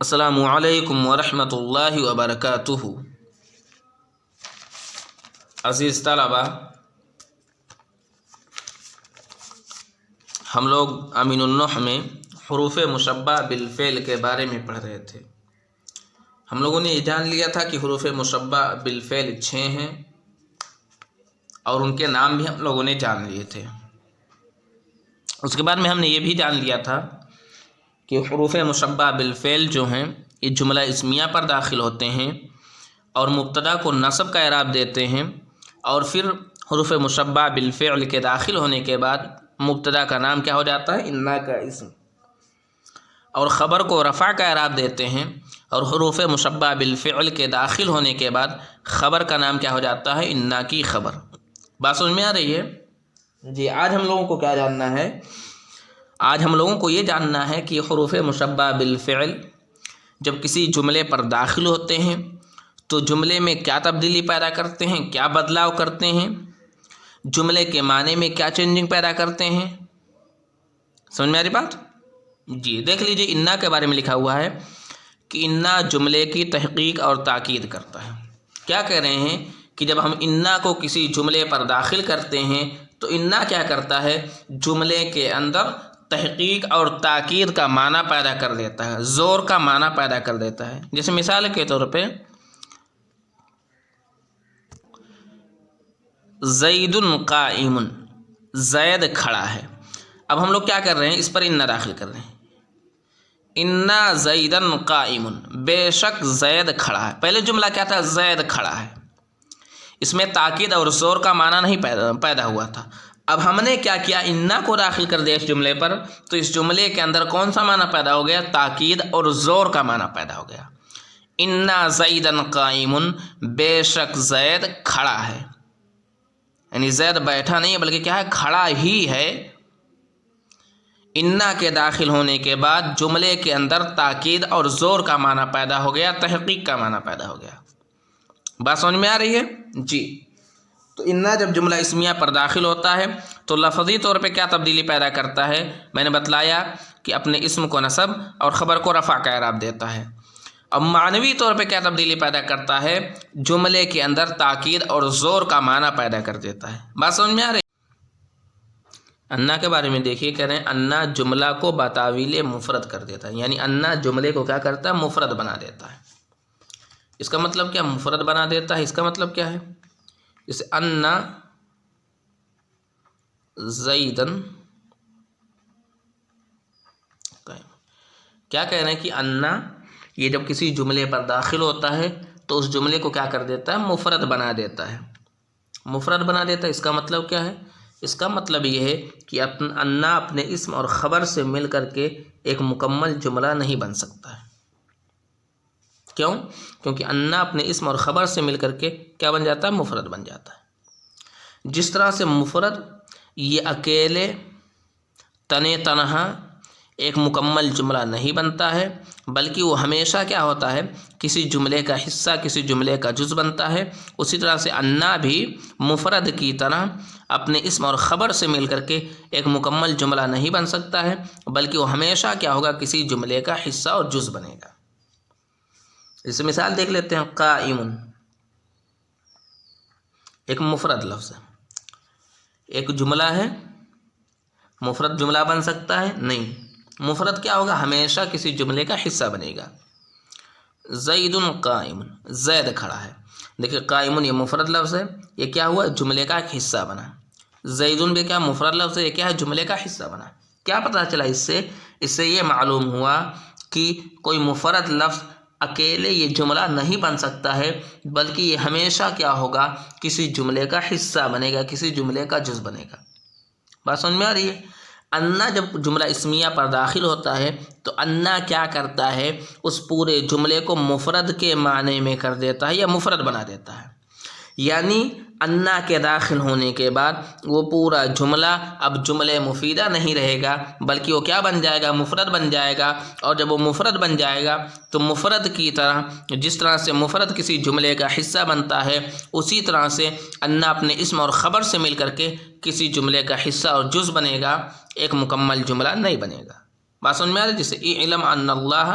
السلام علیکم ورحمۃ اللہ وبرکاتہ۔ عزیز طلبہ، ہم لوگ امین النحو میں حروف مشبہ بالفعل کے بارے میں پڑھ رہے تھے۔ ہم لوگوں نے یہ جان لیا تھا کہ حروف مشبہ بالفعل 6 ہیں اور ان کے نام بھی ہم لوگوں نے جان لیے تھے۔ اس کے بعد میں ہم نے یہ بھی جان لیا تھا کہ حروف مشبہ بالفعل جو ہیں یہ جملہ اسمیہ پر داخل ہوتے ہیں اور مبتدا کو نصب کا اعراب دیتے ہیں، اور پھر حروف مشبہ بالفعل کے داخل ہونے کے بعد مبتدا کا نام کیا ہو جاتا ہے؟ انا کا اسم، اور خبر کو رفع کا اعراب دیتے ہیں، اور حروف مشبہ بالفعل کے داخل ہونے کے بعد خبر کا نام کیا ہو جاتا ہے؟ انا کی خبر۔ بات سمجھ میں آ رہی ہے؟ جی، آج ہم لوگوں کو کیا جاننا ہے؟ آج ہم لوگوں کو یہ جاننا ہے کہ حروف مشبہ بالفعل جب کسی جملے پر داخل ہوتے ہیں تو جملے میں کیا تبدیلی پیدا کرتے ہیں، کیا بدلاؤ کرتے ہیں، جملے کے معنی میں کیا چینجنگ پیدا کرتے ہیں۔ سمجھ میں آ رہی بات؟ جی دیکھ لیجئے، انا کے بارے میں لکھا ہوا ہے کہ انا جملے کی تحقیق اور تاکید کرتا ہے۔ کیا کہہ رہے ہیں کہ جب ہم انا کو کسی جملے پر داخل کرتے ہیں تو انا کیا کرتا ہے؟ جملے کے اندر تحقیق اور تاکید کا معنی پیدا کر دیتا ہے، زور کا معنی پیدا کر دیتا ہے۔ جیسے مثال کے طور پہ زید قائم، زید کھڑا ہے۔ اب ہم لوگ کیا کر رہے ہیں؟ اس پر انا داخل کر رہے ہیں، انا زیدن قائم، بے شک زید کھڑا ہے۔ پہلے جملہ کیا تھا؟ زید کھڑا ہے، اس میں تاکید اور زور کا معنی نہیں پیدا ہوا تھا۔ اب ہم نے کیا کیا؟ انا کو داخل کر دیا اس جملے پر، تو اس جملے کے اندر کون سا معنی پیدا ہو گیا؟ تاکید اور زور کا معنی پیدا ہو گیا۔ انا زیدن قائم، بے شک زید کھڑا ہے، یعنی زید بیٹھا نہیں ہے بلکہ کیا ہے؟ کھڑا ہی ہے۔ انا کے داخل ہونے کے بعد جملے کے اندر تاکید اور زور کا معنی پیدا ہو گیا، تحقیق کا معنی پیدا ہو گیا۔ بات سمجھ میں آ رہی ہے؟ جی، تو انا جب جملہ اسمیہ پر داخل ہوتا ہے تو لفظی طور پہ کیا تبدیلی پیدا کرتا ہے؟ میں نے بتلایا کہ اپنے اسم کو نصب اور خبر کو رفع کا اعراب دیتا ہے۔ اب معنوی طور پہ کیا تبدیلی پیدا کرتا ہے؟ جملے کے اندر تاکید اور زور کا معنی پیدا کر دیتا ہے۔ بات سمجھ میں آ رہی؟ انا کے بارے میں دیکھیے، کہہ رہے ہیں انا جملہ کو بتاویل مفرد کر دیتا ہے، یعنی انا جملے کو کیا کرتا ہے؟ مفرد بنا دیتا ہے۔ اس کا مطلب کیا؟ مفرد بنا دیتا ہے۔ اس کا مطلب کیا ہے؟ جیسے انا زیدن، کیا کہہ رہے ہیں کہ انا یہ جب کسی جملے پر داخل ہوتا ہے تو اس جملے کو کیا کر دیتا ہے؟ مفرد بنا دیتا ہے۔ مفرد بنا دیتا ہے، اس کا مطلب کیا ہے؟ اس کا مطلب یہ ہے کہ انا اپنے اسم اور خبر سے مل کر کے ایک مکمل جملہ نہیں بن سکتا ہے۔ کیوں؟ کیونکہ انا اپنے اسم اور خبر سے مل کر کے کیا بن جاتا ہے؟ مفرد بن جاتا ہے۔ جس طرح سے مفرد یہ اکیلے تنے تنہا ایک مکمل جملہ نہیں بنتا ہے، بلکہ وہ ہمیشہ کیا ہوتا ہے؟ کسی جملے کا حصہ، کسی جملے کا جز بنتا ہے۔ اسی طرح سے انا بھی مفرد کی طرح اپنے اسم اور خبر سے مل کر کے ایک مکمل جملہ نہیں بن سکتا ہے، بلکہ وہ ہمیشہ کیا ہوگا؟ کسی جملے کا حصہ اور جز بنے گا۔ اس مثال دیکھ لیتے ہیں، قائم ایک مفرد لفظ ہے، ایک جملہ ہے، مفرد جملہ بن سکتا ہے؟ نہیں، مفرد کیا ہوگا؟ ہمیشہ کسی جملے کا حصہ بنے گا۔ زید قائم، زید کھڑا ہے۔ دیکھیں قائم یہ مفرد لفظ ہے، یہ کیا ہوا؟ جملے کا ایک حصہ بنا۔ زید بھی کیا مفرد لفظ ہے، یہ کیا ہے؟ جملے کا حصہ بنا۔ کیا پتہ چلا اس سے یہ معلوم ہوا کہ کوئی مفرد لفظ اکیلے یہ جملہ نہیں بن سکتا ہے، بلکہ یہ ہمیشہ کیا ہوگا؟ کسی جملے کا حصہ بنے گا، کسی جملے کا جز بنے گا۔ بات سمجھ میں آ رہی ہے؟ انا جب جملہ اسمیہ پر داخل ہوتا ہے تو انا کیا کرتا ہے؟ اس پورے جملے کو مفرد کے معنی میں کر دیتا ہے یا مفرد بنا دیتا ہے۔ یعنی انا کے داخل ہونے کے بعد وہ پورا جملہ اب جملے مفیدہ نہیں رہے گا، بلکہ وہ کیا بن جائے گا؟ مفرد بن جائے گا۔ اور جب وہ مفرد بن جائے گا تو مفرد کی طرح، جس طرح سے مفرد کسی جملے کا حصہ بنتا ہے، اسی طرح سے انا اپنے اسم اور خبر سے مل کر کے کسی جملے کا حصہ اور جز بنے گا، ایک مکمل جملہ نہیں بنے گا۔ بات سمجھ میں آ رہی؟ جیسے اعلم ان اللہ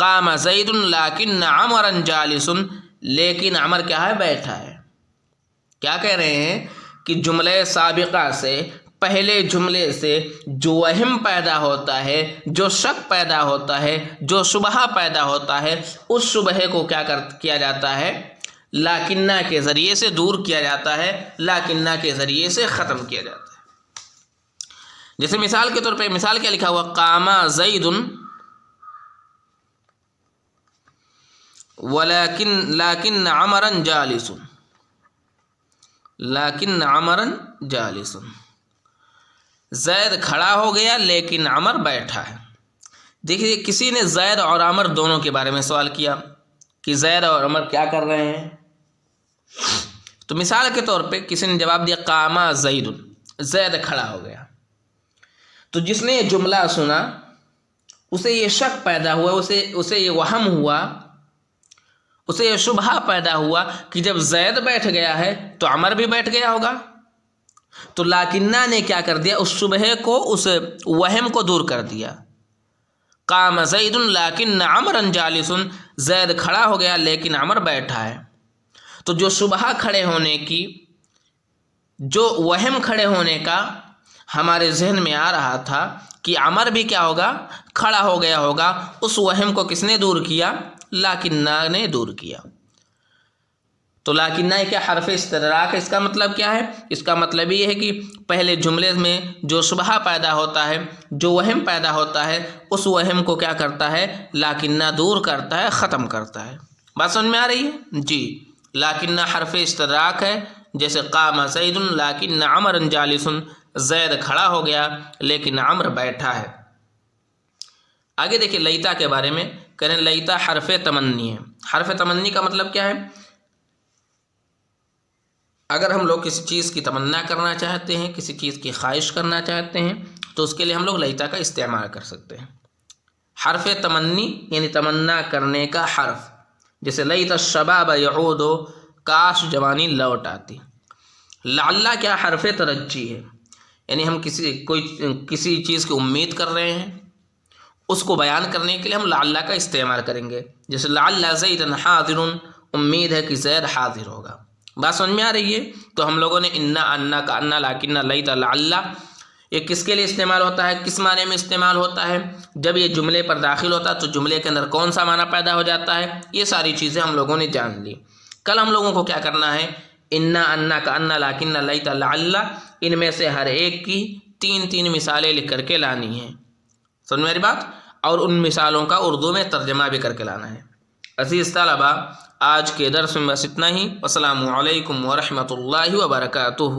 قام زید لکن عمرا جالس، لیکن عمر کیا ہے؟ بیٹھا ہے۔ کیا کہہ رہے ہیں کہ جملے سابقہ سے، پہلے جملے سے جو وہم پیدا ہوتا ہے، جو شک پیدا ہوتا ہے، جو شبہہ پیدا ہوتا ہے، اس شبہے کو کیا جاتا ہے؟ لاکنہ کے ذریعے سے دور کیا جاتا ہے، لاکنہ کے ذریعے سے ختم کیا جاتا ہے۔ جیسے مثال کے طور پہ، مثال کیا لکھا ہوا؟ قام زید لیکن عمرا جالس، لیکن عمرا جالس، زید کھڑا ہو گیا لیکن عمر بیٹھا ہے۔ دیکھیے کسی نے زید اور عمر دونوں کے بارے میں سوال کیا کہ زید اور عمر کیا کر رہے ہیں؟ تو مثال کے طور پہ کسی نے جواب دیا قام زید، زید کھڑا ہو گیا۔ تو جس نے یہ جملہ سنا اسے یہ شک پیدا ہوا، اسے یہ وہم ہوا، اسے یہ شبہہ پیدا ہوا کہ جب زید بیٹھ گیا ہے تو عمر بھی بیٹھ گیا ہوگا۔ تو لاکنہ نے کیا کر دیا؟ اس شبہے کو، اس وہم کو دور کر دیا۔ قام زید لیکن عمرا جالس، زید کھڑا ہو گیا لیکن عمر بیٹھا ہے۔ تو جو شبہہ کھڑے ہونے کی، جو وہم کھڑے ہونے کا ہمارے ذہن میں آ رہا تھا کہ عمر بھی کیا ہوگا؟ کھڑا ہو گیا ہوگا، اس وہم کو کس نے دور کیا؟ لاکنہ نے دور کیا۔ تو لاکنہ کیا حرف استدراک ہے؟ اس کا مطلب کیا ہے؟ اس کا مطلب یہ ہے کہ پہلے جملے میں جو شبہہ پیدا ہوتا ہے، جو وہم پیدا ہوتا ہے، اس وہم کو کیا کرتا ہے؟ لاکنہ دور کرتا ہے، ختم کرتا ہے۔ بات سمجھ میں آ رہی ہے؟ جی، لاکنہ حرف استدراک ہے، جیسے قام زید لیکن عمر جالس، زید کھڑا ہو گیا لیکن عمر بیٹھا ہے۔ آگے دیکھیں لیتا کے بارے میں، کہنے لیتا حرف تمنی ہے۔ حرف تمنی کا مطلب کیا ہے؟ اگر ہم لوگ کسی چیز کی تمنا کرنا چاہتے ہیں، کسی چیز کی خواہش کرنا چاہتے ہیں، تو اس کے لیے ہم لوگ لیتا کا استعمال کر سکتے ہیں۔ حرف تمنی یعنی تمنا کرنے کا حرف، جیسے لیت الشباب یعود، کاش جوانی لوٹ آتی۔ لعل کیا؟ حرف ترجی ہے، یعنی ہم کسی چیز کی امید کر رہے ہیں، اس کو بیان کرنے کے لیے ہم لعل کا استعمال کریں گے، جیسے لعل زیدن حاضر، امید ہے کہ زید حاضر ہوگا۔ بات سمجھ میں آ رہی ہے؟ تو ہم لوگوں نے انا، انا کا انا، لیکن لیتا، لعل، یہ کس کے لیے استعمال ہوتا ہے؟ کس معنی میں استعمال ہوتا ہے؟ جب یہ جملے پر داخل ہوتا ہے تو جملے کے اندر کون سا معنی پیدا ہو جاتا ہے؟ یہ ساری چیزیں ہم لوگوں نے جان لی۔ کل ہم لوگوں کو کیا کرنا ہے؟ انا، انا کا انا، لیکن لیتا، لعل، ان میں سے ہر ایک کی 3 مثالیں لکھ کر کے لانی ہیں۔ سمجھ میری بات؟ اور ان مثالوں کا اردو میں ترجمہ بھی کر کے لانا ہے۔ عزیز طلباء، آج کے درس میں بس اتنا ہی۔ السلام علیکم ورحمۃ اللہ وبرکاتہ۔